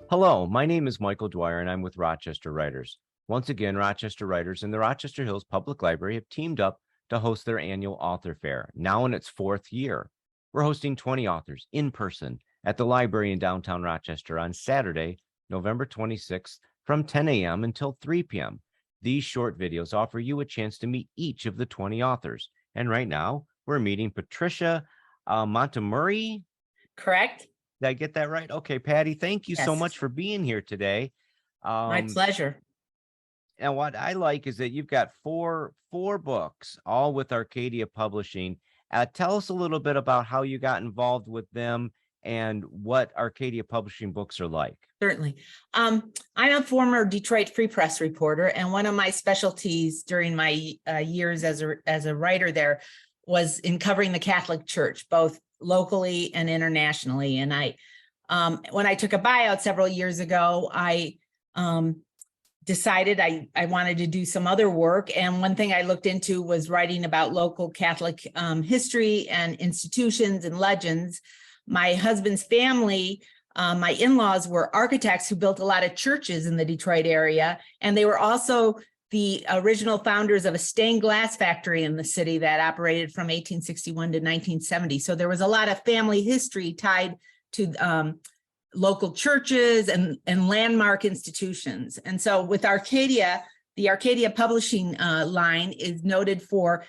Hello, my name is Michael Dwyer and I'm with Rochester Writers. Once again, Rochester Writers and the Rochester Hills Public Library have teamed up to host their annual author fair, now in its fourth year. We're hosting 20 authors in person at the library in downtown Rochester on Saturday, November 26th from 10 a.m. until 3 p.m. These short videos offer you a chance to meet each of the 20 authors. And right now, we're meeting Patricia Montemurri. Correct. Did I get that right? Okay, Patty, thank you so Yes. much for being here today. My pleasure. And what I like is that you've got four books, all with Arcadia Publishing. Tell us a little bit about how you got involved with them and what Arcadia Publishing books are like. Certainly. I'm a former Detroit Free Press reporter, and one of my specialties during my years as a writer there was in covering the Catholic Church, both locally and internationally. And when I took a buyout several years ago, I decided I wanted to do some other work. And one thing I looked into was writing about local Catholic history and institutions and legends. My husband's family, my in-laws were architects who built a lot of churches in the Detroit area. And they were also the original founders of a stained glass factory in the city that operated from 1861 to 1970. So there was a lot of family history tied to local churches and landmark institutions. And so with Arcadia, the Arcadia Publishing line is noted for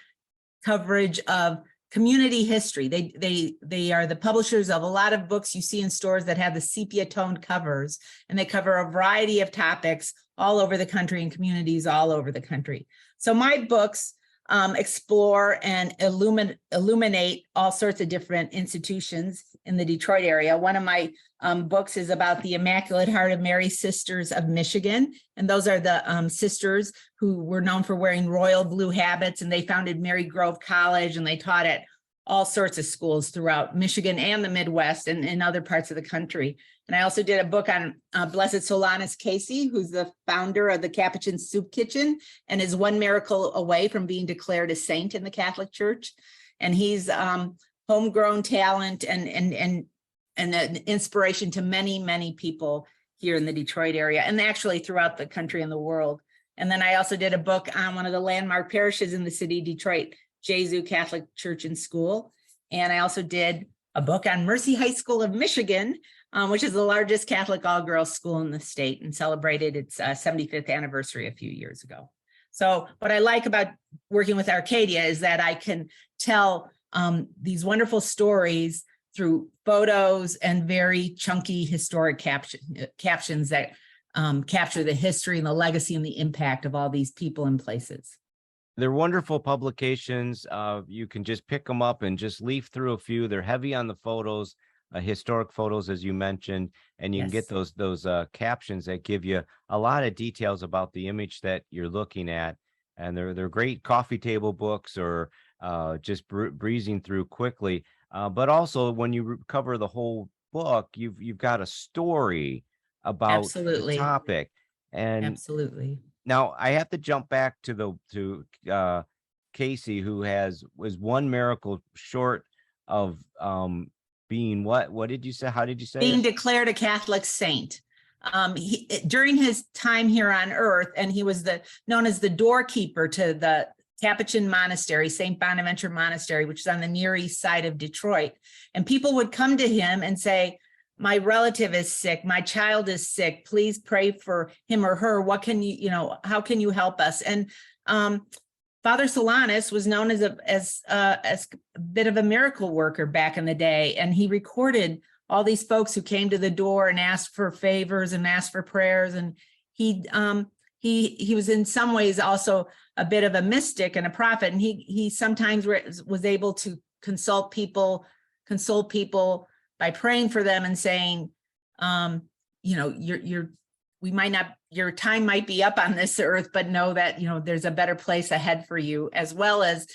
coverage of community history. They are the publishers of a lot of books you see in stores that have the sepia toned covers, and they cover a variety of topics all over the country and communities all over the country. So my books explore and illuminate all sorts of different institutions in the Detroit area. One of my books is about the Immaculate Heart of Mary Sisters of Michigan. And those are the sisters who were known for wearing royal blue habits, and they founded Mary Grove College, and they taught at all sorts of schools throughout Michigan and the Midwest and in other parts of the country. And I also did a book on Blessed Solanus Casey, who's the founder of the Capuchin Soup Kitchen and is one miracle away from being declared a saint in the Catholic Church. And he's homegrown talent and an inspiration to many, many people here in the Detroit area and actually throughout the country and the world. And then I also did a book on one of the landmark parishes in the city of Detroit, Jesu Catholic Church and School. And I also did a book on Mercy High School of Michigan, which is the largest Catholic all-girls school in the state and celebrated its 75th anniversary a few years ago. So what I like about working with Arcadia is that I can tell these wonderful stories through photos and very chunky historic captions that capture the history and the legacy and the impact of all these people and places. They're wonderful publications. You can just pick them up and just leaf through a few. They're heavy on the photos, historic photos, as you mentioned, and you can get those captions that give you a lot of details about the image that you're looking at. And they're great coffee table books or just breezing through quickly. But also when you cover the whole book, you've got a story about the topic. And absolutely. Now I have to jump back to Casey, who was one miracle short of being what did you say? How did you say? Being declared a Catholic saint. During his time here on earth, and he was known as the doorkeeper to the Capuchin Monastery, St. Bonaventure Monastery, which is on the Near East side of Detroit. And people would come to him and say, my relative is sick, my child is sick, please pray for him or her. What can how can you help us? And Father Solanus was known as a bit of a miracle worker back in the day. And he recorded all these folks who came to the door and asked for favors and asked for prayers. And he was in some ways also a bit of a mystic and a prophet. And he sometimes was able to console people by praying for them and saying, your time might be up on this earth, but know that, there's a better place ahead for you, as well as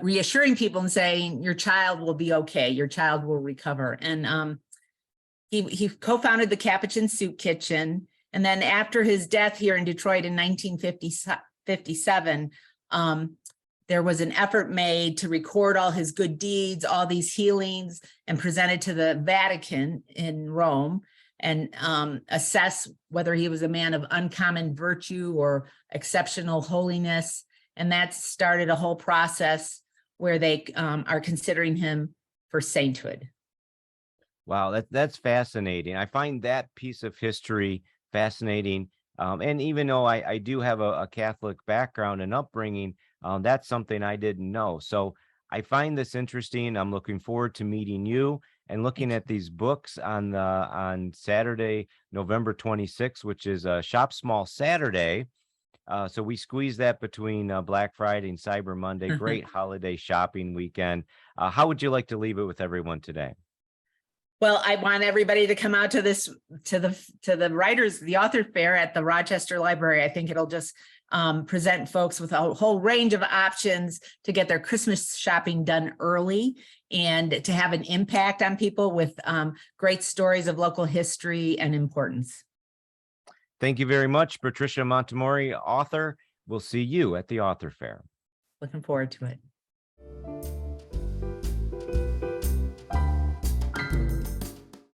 reassuring people and saying, your child will be okay. Your child will recover. And he co-founded the Capuchin Soup Kitchen. And then after his death here in Detroit in 1957, there was an effort made to record all his good deeds, all these healings, and present it to the Vatican in Rome. and assess whether he was a man of uncommon virtue or exceptional holiness. And that started a whole process where they are considering him for sainthood. Wow, that's fascinating. I find that piece of history fascinating. And even though I do have a Catholic background and upbringing, that's something I didn't know. So I find this interesting. I'm looking forward to meeting you and looking at these books on Saturday, November 26th, which is a Shop Small Saturday. So we squeeze that between Black Friday and Cyber Monday. Great holiday shopping weekend. How would you like to leave it with everyone today? Well, I want everybody to come out to this, to the author fair at the Rochester Library. I think it'll just present folks with a whole range of options to get their Christmas shopping done early and to have an impact on people with great stories of local history and importance. Thank you very much, Patricia Montemurri, author. We'll see you at the author fair. Looking forward to it.